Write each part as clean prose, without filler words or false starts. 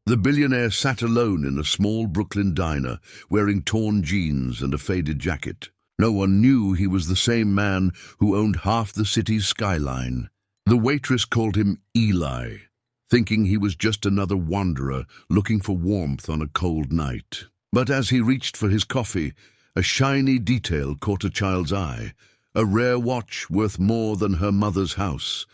The billionaire sat alone in a small Brooklyn diner, wearing torn jeans and a faded jacket. No one knew he was the same man who owned half the city's skyline. The waitress called him Eli, thinking he was just another wanderer looking for warmth on a cold night. But as he reached for his coffee, a shiny detail caught a child's eye, a rare watch worth more than her mother's house.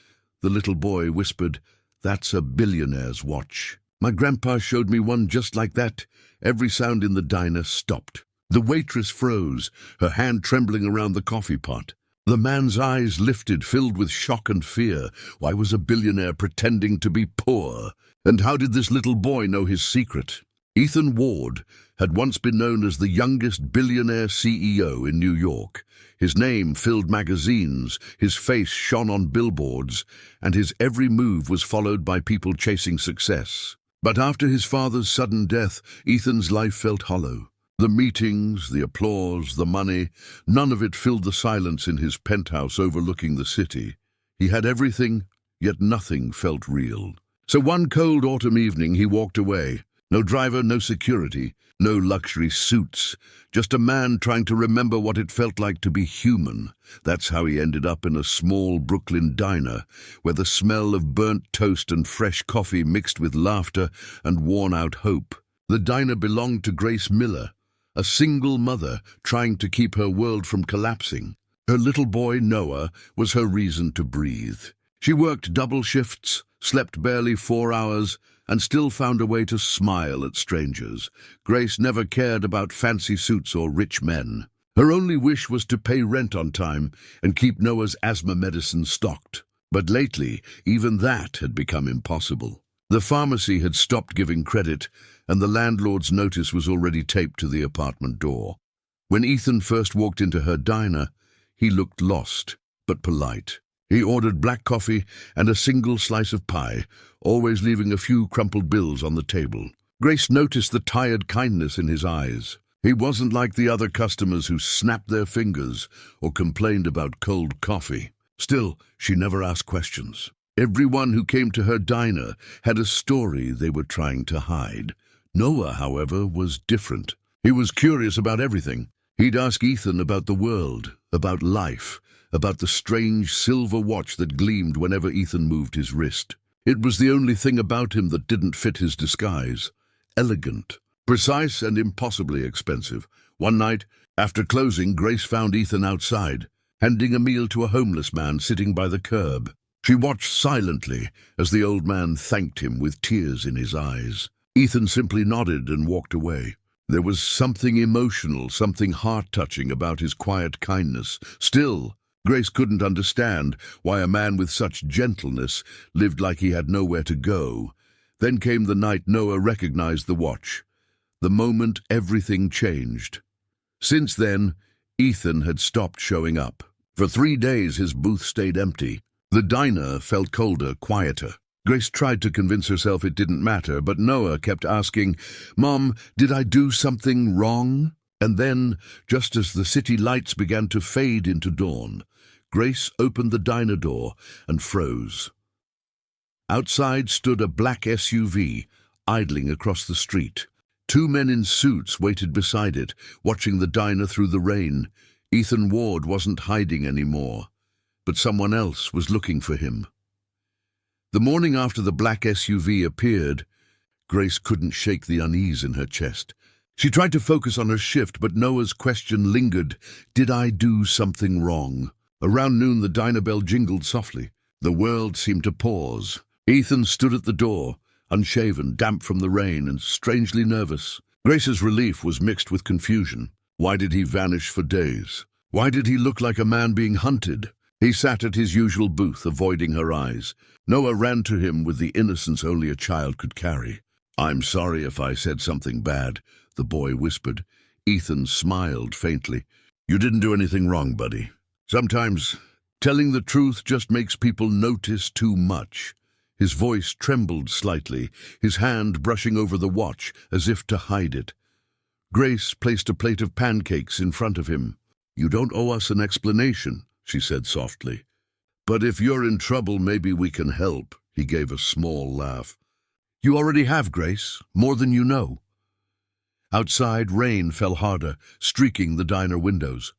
The little boy whispered, "That's a billionaire's watch. My grandpa showed me one just like that." Every sound in the diner stopped. The waitress froze, her hand trembling around the coffee pot. The man's eyes lifted, filled with shock and fear. Why was a billionaire pretending to be poor? And how did this little boy know his secret? Ethan Ward had once been known as the youngest billionaire CEO in New York. His name filled magazines, his face shone on billboards, and his every move was followed by people chasing success. But after his father's sudden death, Ethan's life felt hollow. The meetings, the applause, the money, none of it filled the silence in his penthouse overlooking the city. He had everything, yet nothing felt real. So one cold autumn evening he walked away. No driver, no security, no luxury suits, just a man trying to remember what it felt like to be human. That's how he ended up in a small Brooklyn diner, where the smell of burnt toast and fresh coffee mixed with laughter and worn-out hope. The diner belonged to Grace Miller, a single mother trying to keep her world from collapsing. Her little boy, Noah, was her reason to breathe. She worked double shifts, slept barely 4 hours, and still found a way to smile at strangers. Grace never cared about fancy suits or rich men. Her only wish was to pay rent on time and keep Noah's asthma medicine stocked. But lately, even that had become impossible. The pharmacy had stopped giving credit, and the landlord's notice was already taped to the apartment door. When Ethan first walked into her diner, he looked lost, but polite. He ordered black coffee and a single slice of pie, always leaving a few crumpled bills on the table. Grace noticed the tired kindness in his eyes. He wasn't like the other customers who snapped their fingers or complained about cold coffee. Still, she never asked questions. Everyone who came to her diner had a story they were trying to hide. Noah, however, was different. He was curious about everything. He'd ask Ethan about the world, about life, about the strange silver watch that gleamed whenever Ethan moved his wrist. It was the only thing about him that didn't fit his disguise. Elegant, precise, and impossibly expensive. One night, after closing, Grace found Ethan outside, handing a meal to a homeless man sitting by the curb. She watched silently as the old man thanked him with tears in his eyes. Ethan simply nodded and walked away. There was something emotional, something heart-touching about his quiet kindness. Still, Grace couldn't understand why a man with such gentleness lived like he had nowhere to go. Then came the night Noah recognized the watch. The moment everything changed. Since then, Ethan had stopped showing up. For 3 days his booth stayed empty. The diner felt colder, quieter. Grace tried to convince herself it didn't matter, but Noah kept asking, "Mom, did I do something wrong?" And then, just as the city lights began to fade into dawn, Grace opened the diner door and froze. Outside stood a black SUV, idling across the street. 2 men in suits waited beside it, watching the diner through the rain. Ethan Ward wasn't hiding anymore, but someone else was looking for him. The morning after the black SUV appeared, Grace couldn't shake the unease in her chest. She tried to focus on her shift, but Noah's question lingered. Did I do something wrong? Around noon, the diner bell jingled softly. The world seemed to pause. Ethan stood at the door, unshaven, damp from the rain, and strangely nervous. Grace's relief was mixed with confusion. Why did he vanish for days? Why did he look like a man being hunted? He sat at his usual booth, avoiding her eyes. Noah ran to him with the innocence only a child could carry. "I'm sorry if I said something bad," the boy whispered. Ethan smiled faintly. "You didn't do anything wrong, buddy. Sometimes telling the truth just makes people notice too much." His voice trembled slightly, his hand brushing over the watch as if to hide it. Grace placed a plate of pancakes in front of him. "You don't owe us an explanation," she said softly. "But if you're in trouble, maybe we can help." He gave a small laugh. You already have, Grace, more than you know. Outside, rain fell harder, streaking the diner windows.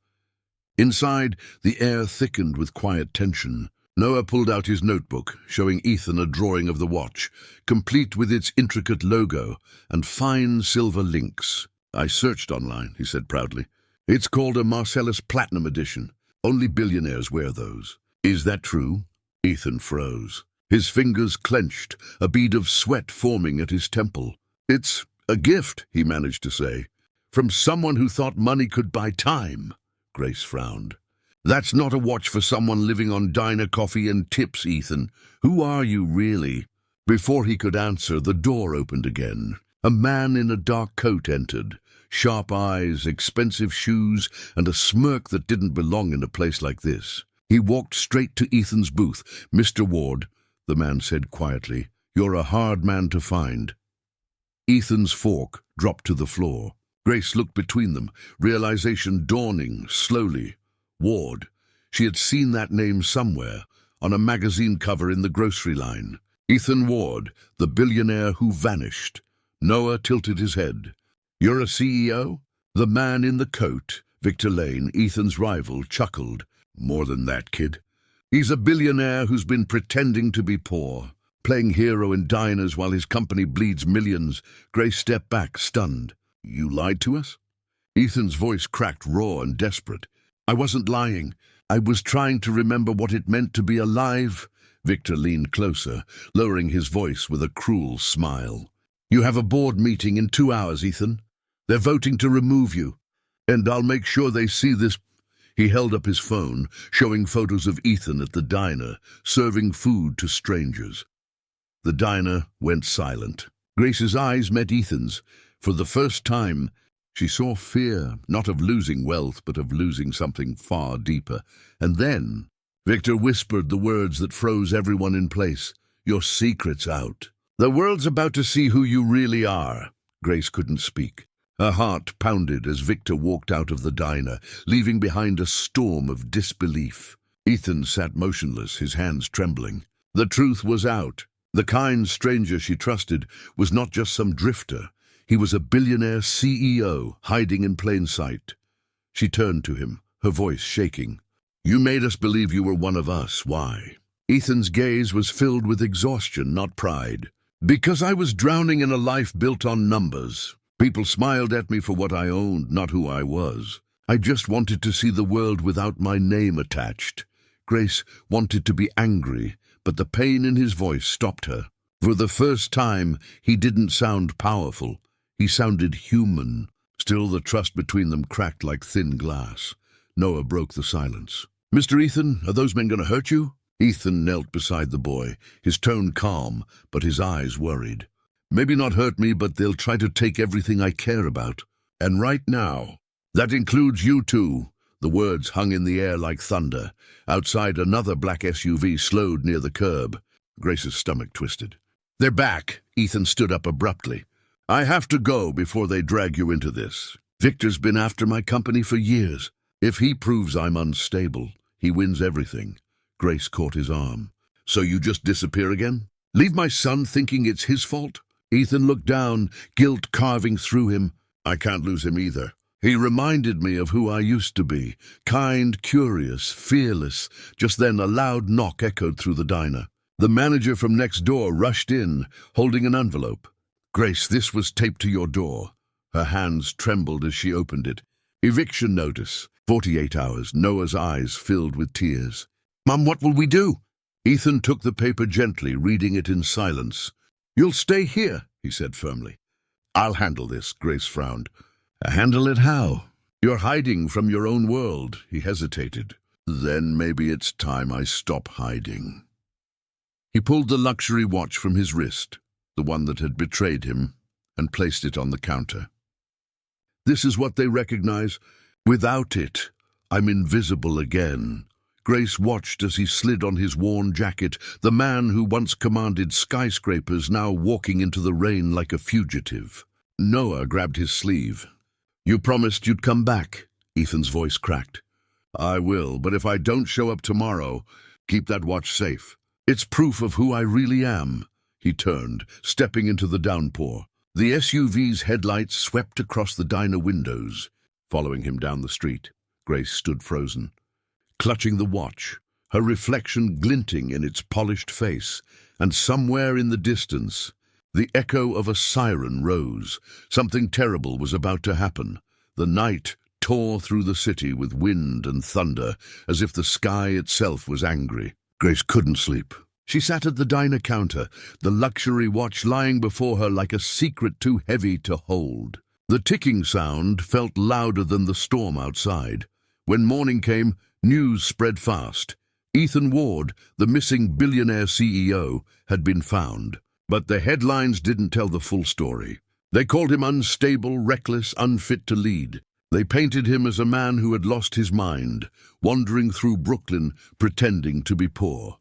Inside, the air thickened with quiet tension. Noah pulled out his notebook, showing Ethan a drawing of the watch, complete with its intricate logo and fine silver links. I searched online, he said proudly. It's called a Marcellus Platinum Edition. Only billionaires wear those. Is that true? Ethan froze. His fingers clenched, a bead of sweat forming at his temple. It's a gift, he managed to say, from someone who thought money could buy time. Grace frowned. That's not a watch for someone living on diner coffee and tips, Ethan. Who are you, really? Before he could answer, the door opened again. A man in a dark coat entered. Sharp eyes, expensive shoes, and a smirk that didn't belong in a place like this. He walked straight to Ethan's booth. Mr. Ward, the man said quietly, you're a hard man to find. Ethan's fork dropped to the floor. Grace looked between them, realization dawning slowly. Ward. She had seen that name somewhere, on a magazine cover in the grocery line. Ethan Ward, the billionaire who vanished. Noah tilted his head. You're a CEO? The man in the coat, Victor Lane, Ethan's rival, chuckled. More than that, kid. He's a billionaire who's been pretending to be poor, playing hero in diners while his company bleeds millions. Grace stepped back, stunned. You lied to us? Ethan's voice cracked raw and desperate. I wasn't lying. I was trying to remember what it meant to be alive. Victor leaned closer, lowering his voice with a cruel smile. You have a board meeting in 2 hours, Ethan. They're voting to remove you. And I'll make sure they see this. He held up his phone, showing photos of Ethan at the diner, serving food to strangers. The diner went silent. Grace's eyes met Ethan's. For the first time, she saw fear, not of losing wealth, but of losing something far deeper. And then, Victor whispered the words that froze everyone in place. Your secret's out. The world's about to see who you really are. Grace couldn't speak. Her heart pounded as Victor walked out of the diner, leaving behind a storm of disbelief. Ethan sat motionless, his hands trembling. The truth was out. The kind stranger she trusted was not just some drifter. He was a billionaire CEO, hiding in plain sight. She turned to him, her voice shaking. You made us believe you were one of us. Why? Ethan's gaze was filled with exhaustion, not pride. Because I was drowning in a life built on numbers. People smiled at me for what I owned, not who I was. I just wanted to see the world without my name attached. Grace wanted to be angry, but the pain in his voice stopped her. For the first time, he didn't sound powerful. He sounded human. Still, the trust between them cracked like thin glass. Noah broke the silence. Mr. Ethan, are those men going to hurt you? Ethan knelt beside the boy, his tone calm, but his eyes worried. Maybe not hurt me, but they'll try to take everything I care about. And right now, that includes you too. The words hung in the air like thunder. Outside, another black SUV slowed near the curb. Grace's stomach twisted. They're back. Ethan stood up abruptly. I have to go before they drag you into this. Victor's been after my company for years. If he proves I'm unstable, he wins everything. Grace caught his arm. So you just disappear again? Leave my son thinking it's his fault? Ethan looked down, guilt carving through him. I can't lose him either. He reminded me of who I used to be. Kind, curious, fearless. Just then a loud knock echoed through the diner. The manager from next door rushed in, holding an envelope. Grace, this was taped to your door. Her hands trembled as she opened it. Eviction notice. 48 hours. Noah's eyes filled with tears. Mum, what will we do? Ethan took the paper gently, reading it in silence. You'll stay here, he said firmly. I'll handle this, Grace frowned. Handle it how? You're hiding from your own world, he hesitated. Then maybe it's time I stop hiding. He pulled the luxury watch from his wrist, the one that had betrayed him, and placed it on the counter. This is what they recognize. Without it, I'm invisible again. Grace watched as he slid on his worn jacket, the man who once commanded skyscrapers now walking into the rain like a fugitive. Noah grabbed his sleeve. You promised you'd come back, Ethan's voice cracked. I will, but if I don't show up tomorrow, keep that watch safe. It's proof of who I really am. He turned, stepping into the downpour. The SUV's headlights swept across the diner windows, following him down the street. Grace stood frozen, clutching the watch, her reflection glinting in its polished face, and somewhere in the distance, the echo of a siren rose. Something terrible was about to happen. The night tore through the city with wind and thunder, as if the sky itself was angry. Grace couldn't sleep. She sat at the diner counter, the luxury watch lying before her like a secret too heavy to hold. The ticking sound felt louder than the storm outside. When morning came, news spread fast. Ethan Ward, the missing Billionaire CEO, had been found. But the headlines didn't tell the full story. They called him unstable, reckless, unfit to lead. They painted him as a man who had lost his mind, wandering through Brooklyn, pretending to be poor.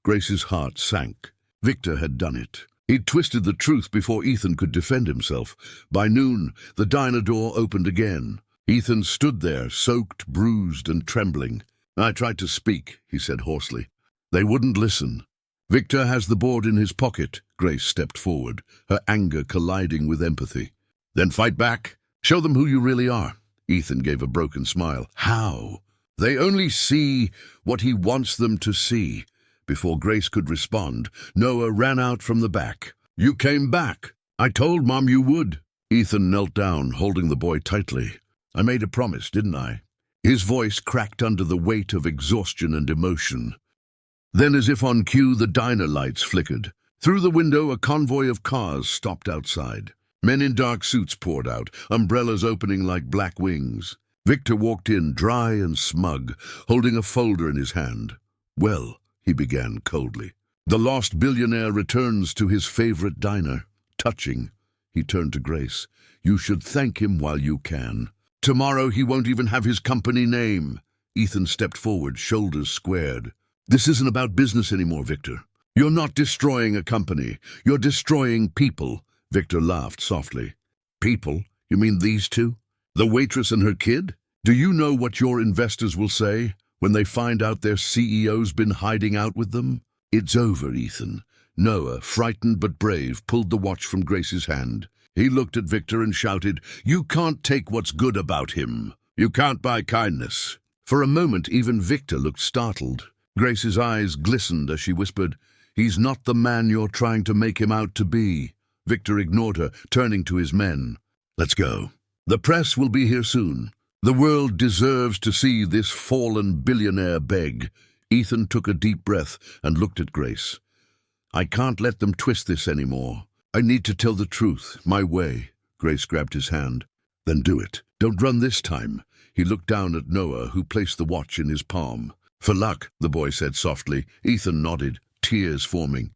Grace's heart sank. Victor had done it. He'd twisted the truth before Ethan could defend himself. By noon, the diner door opened again. Ethan stood there, soaked, bruised, and trembling. "I tried to speak," he said hoarsely. "They wouldn't listen." "Victor has the board in his pocket." Grace stepped forward, her anger colliding with empathy. "Then fight back. Show them who you really are." Ethan gave a broken smile. "How?" "They only see what he wants them to see." Before Grace could respond, Noah ran out from the back. "You came back. I told Mom you would." Ethan knelt down, holding the boy tightly. "I made a promise, didn't I?" His voice cracked under the weight of exhaustion and emotion. Then, as if on cue, the diner lights flickered. Through the window, a convoy of cars stopped outside. Men in dark suits poured out, umbrellas opening like black wings. Victor walked in, dry and smug, holding a folder in his hand. "Well," he began coldly, "the lost billionaire returns to his favorite diner." Touching, he turned to Grace. "You should thank him while you can. Tomorrow he won't even have his company name." Ethan stepped forward, shoulders squared. "This isn't about business anymore, Victor. You're not destroying a company. You're destroying people." Victor laughed softly. "People? You mean these two? The waitress and her kid? Do you know what your investors will say when they find out their CEO's been hiding out with them?" "It's over, Ethan." Noah, frightened but brave, pulled the watch from Grace's hand. He looked at Victor and shouted, "You can't take what's good about him. You can't buy kindness." For a moment, even Victor looked startled. Grace's eyes glistened as she whispered, "He's not the man you're trying to make him out to be." Victor ignored her, turning to his men. "Let's go. The press will be here soon. The world deserves to see this fallen billionaire beg." Ethan took a deep breath and looked at Grace. "I can't let them twist this anymore. I need to tell the truth, my way." Grace grabbed his hand. "Then do it. Don't run this time." He looked down at Noah, who placed the watch in his palm. "For luck," the boy said softly. Ethan nodded, tears forming.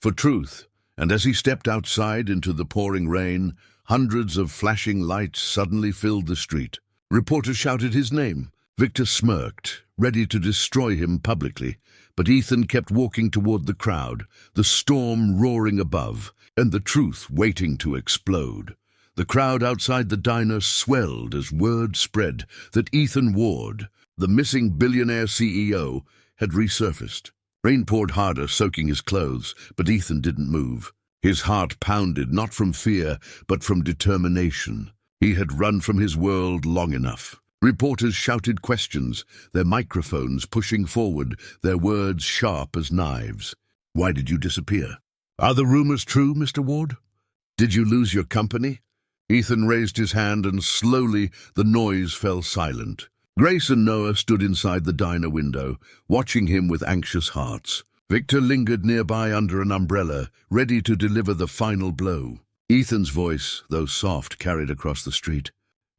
"For truth." And as he stepped outside into the pouring rain, hundreds of flashing lights suddenly filled the street. Reporters shouted his name. Victor smirked, ready to destroy him publicly. But Ethan kept walking toward the crowd, the storm roaring above, and the truth waiting to explode. The crowd outside the diner swelled as word spread that Ethan Ward, the missing billionaire CEO, had resurfaced. Rain poured harder, soaking his clothes, but Ethan didn't move. His heart pounded, not from fear, but from determination. He had run from his world long enough. Reporters shouted questions, their microphones pushing forward, their words sharp as knives. "Why did you disappear? Are the rumors true, Mr. Ward? Did you lose your company?" Ethan raised his hand, and slowly the noise fell silent. Grace and Noah stood inside the diner window, watching him with anxious hearts. Victor lingered nearby under an umbrella, ready to deliver the final blow. Ethan's voice, though soft, carried across the street.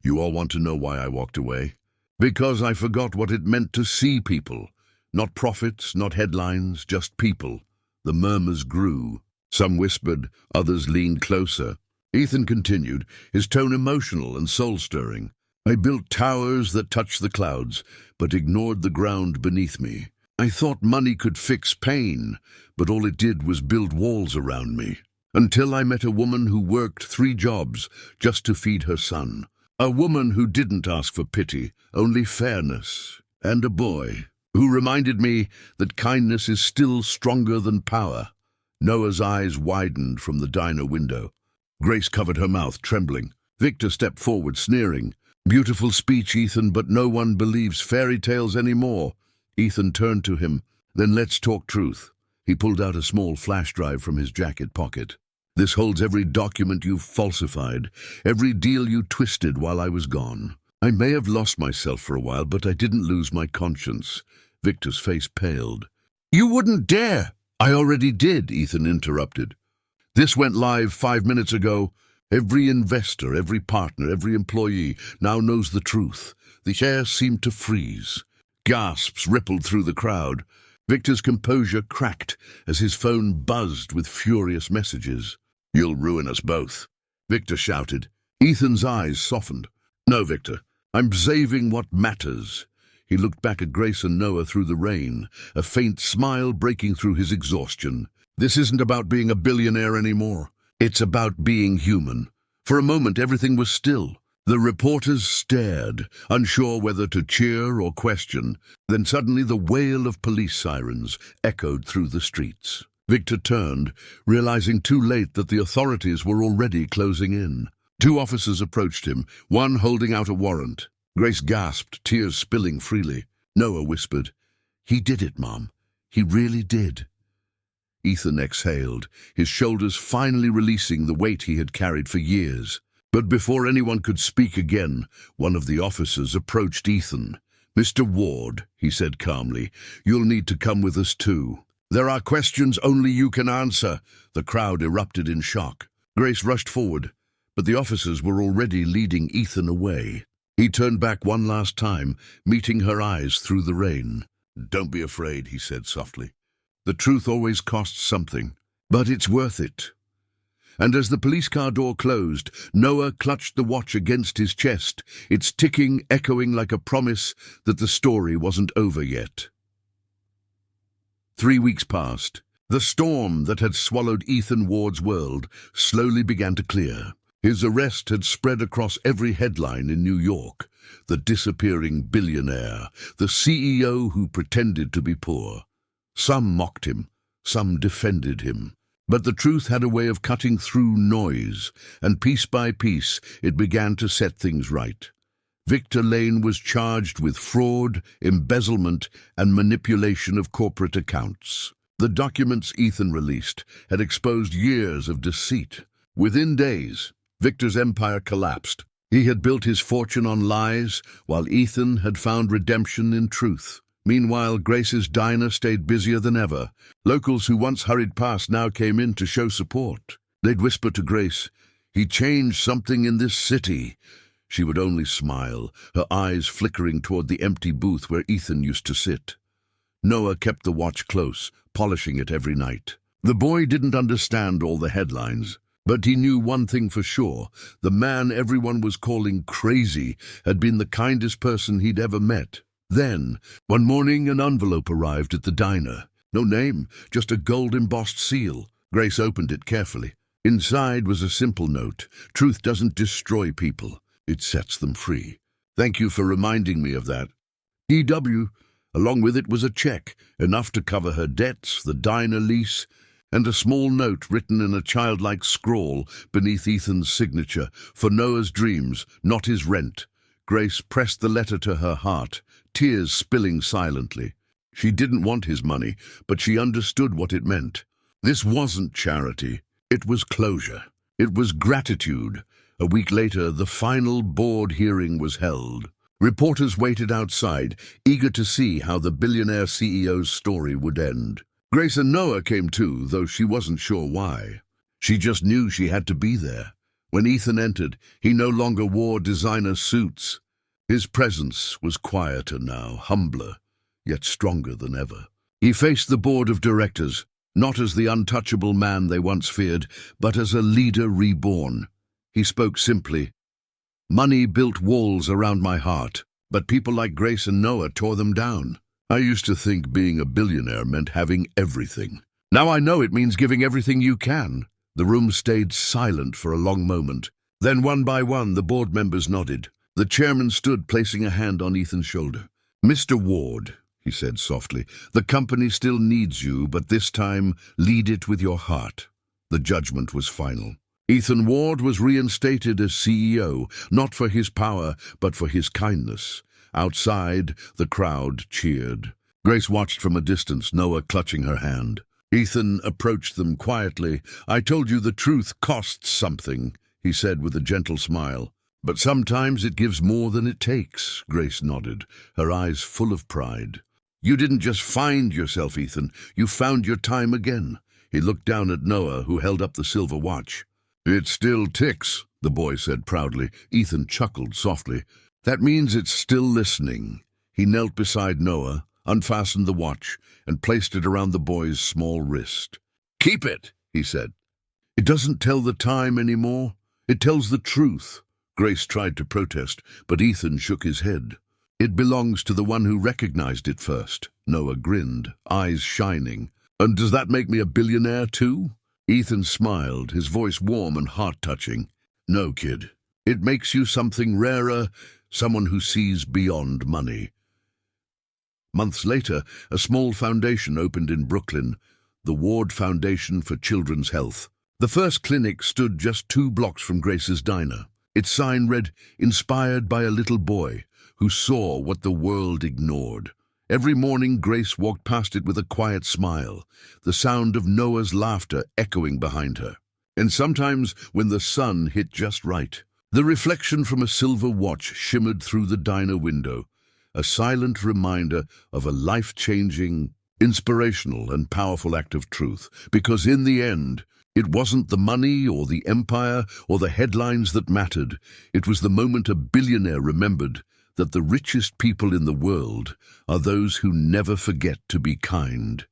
"You all want to know why I walked away? Because I forgot what it meant to see people. Not profits, not headlines, just people." The murmurs grew. Some whispered, others leaned closer. Ethan continued, his tone emotional and soul-stirring. "I built towers that touched the clouds, but ignored the ground beneath me. I thought money could fix pain, but all it did was build walls around me. Until I met a woman who worked 3 jobs just to feed her son. A woman who didn't ask for pity, only fairness. And a boy who reminded me that kindness is still stronger than power." Noah's eyes widened from the diner window. Grace covered her mouth, trembling. Victor stepped forward, sneering. "Beautiful speech, Ethan, but no one believes fairy tales anymore." Ethan turned to him. "Then let's talk truth." He pulled out a small flash drive from his jacket pocket. "This holds every document you've falsified, every deal you twisted while I was gone. I may have lost myself for a while, but I didn't lose my conscience." Victor's face paled. "You wouldn't dare!" "I already did," Ethan interrupted. "This went live 5 minutes ago. Every investor, every partner, every employee now knows the truth." The air seemed to freeze. Gasps rippled through the crowd. Victor's composure cracked as his phone buzzed with furious messages. "You'll ruin us both," Victor shouted. Ethan's eyes softened. "No, Victor, I'm saving what matters." He looked back at Grace and Noah through the rain, a faint smile breaking through his exhaustion. "This isn't about being a billionaire anymore. It's about being human." For a moment, everything was still. The reporters stared, unsure whether to cheer or question. Then suddenly the wail of police sirens echoed through the streets. Victor turned, realizing too late that the authorities were already closing in. 2 officers approached him, one holding out a warrant. Grace gasped, tears spilling freely. Noah whispered, "He did it, Mom. He really did." Ethan exhaled, his shoulders finally releasing the weight he had carried for years. But before anyone could speak again, one of the officers approached Ethan. "Mr. Ward," he said calmly, "you'll need to come with us too. There are questions only you can answer." The crowd erupted in shock. Grace rushed forward, but the officers were already leading Ethan away. He turned back one last time, meeting her eyes through the rain. "Don't be afraid," he said softly. "The truth always costs something, but it's worth it." And as the police car door closed, Noah clutched the watch against his chest, its ticking echoing like a promise that the story wasn't over yet. 3 weeks passed. The storm that had swallowed Ethan Ward's world slowly began to clear. His arrest had spread across every headline in New York. The disappearing billionaire, the CEO who pretended to be poor. Some mocked him, some defended him. But the truth had a way of cutting through noise, and piece by piece it began to set things right. Victor Lane was charged with fraud, embezzlement, and manipulation of corporate accounts. The documents Ethan released had exposed years of deceit. Within days, Victor's empire collapsed. He had built his fortune on lies, while Ethan had found redemption in truth. Meanwhile, Grace's diner stayed busier than ever. Locals who once hurried past now came in to show support. They'd whisper to Grace, "He changed something in this city." She would only smile, her eyes flickering toward the empty booth where Ethan used to sit. Noah kept the watch close, polishing it every night. The boy didn't understand all the headlines, but he knew one thing for sure. The man everyone was calling crazy had been the kindest person he'd ever met. Then, one morning, an envelope arrived at the diner. No name, just a gold-embossed seal. Grace opened it carefully. Inside was a simple note. "Truth doesn't destroy people. It sets them free. Thank you for reminding me of that. E.W." Along with it was a check, enough to cover her debts, the diner lease, and a small note written in a childlike scrawl beneath Ethan's signature, "For Noah's dreams, not his rent." Grace pressed the letter to her heart, tears spilling silently. She didn't want his money, but she understood what it meant. This wasn't charity. It was closure. It was gratitude. A week later, the final board hearing was held. Reporters waited outside, eager to see how the billionaire CEO's story would end. Grace and Noah came too, though she wasn't sure why. She just knew she had to be there. When Ethan entered, he no longer wore designer suits. His presence was quieter now, humbler, yet stronger than ever. He faced the board of directors, not as the untouchable man they once feared, but as a leader reborn. He spoke simply, "Money built walls around my heart, but people like Grace and Noah tore them down. I used to think being a billionaire meant having everything. Now I know it means giving everything you can." The room stayed silent for a long moment. Then one by one the board members nodded. The chairman stood, placing a hand on Ethan's shoulder. "Mr. Ward," he said softly. "The company still needs you, but this time lead it with your heart." The judgment was final. Ethan Ward was reinstated as CEO, not for his power, but for his kindness. Outside, the crowd cheered. Grace watched from a distance, Noah clutching her hand. Ethan approached them quietly. "I told you the truth costs something," he said with a gentle smile. "But sometimes it gives more than it takes," Grace nodded, her eyes full of pride. "You didn't just find yourself, Ethan. You found your time again." He looked down at Noah, who held up the silver watch. "It still ticks," the boy said proudly. Ethan chuckled softly. "That means it's still listening." He knelt beside Noah, unfastened the watch, and placed it around the boy's small wrist. "Keep it," he said. "It doesn't tell the time anymore. It tells the truth." Grace tried to protest, but Ethan shook his head. "It belongs to the one who recognized it first." Noah grinned, eyes shining. "And does that make me a billionaire too?" Ethan smiled, his voice warm and heart-touching. "No, kid. It makes you something rarer, someone who sees beyond money." Months later, a small foundation opened in Brooklyn, the Ward Foundation for Children's Health. The first clinic stood just 2 blocks from Grace's diner. Its sign read, "Inspired by a little boy who saw what the world ignored." Every morning, Grace walked past it with a quiet smile, the sound of Noah's laughter echoing behind her. And sometimes, when the sun hit just right, the reflection from a silver watch shimmered through the diner window, a silent reminder of a life-changing, inspirational and powerful act of truth. Because in the end, it wasn't the money or the empire or the headlines that mattered. It was the moment a billionaire remembered that the richest people in the world are those who never forget to be kind.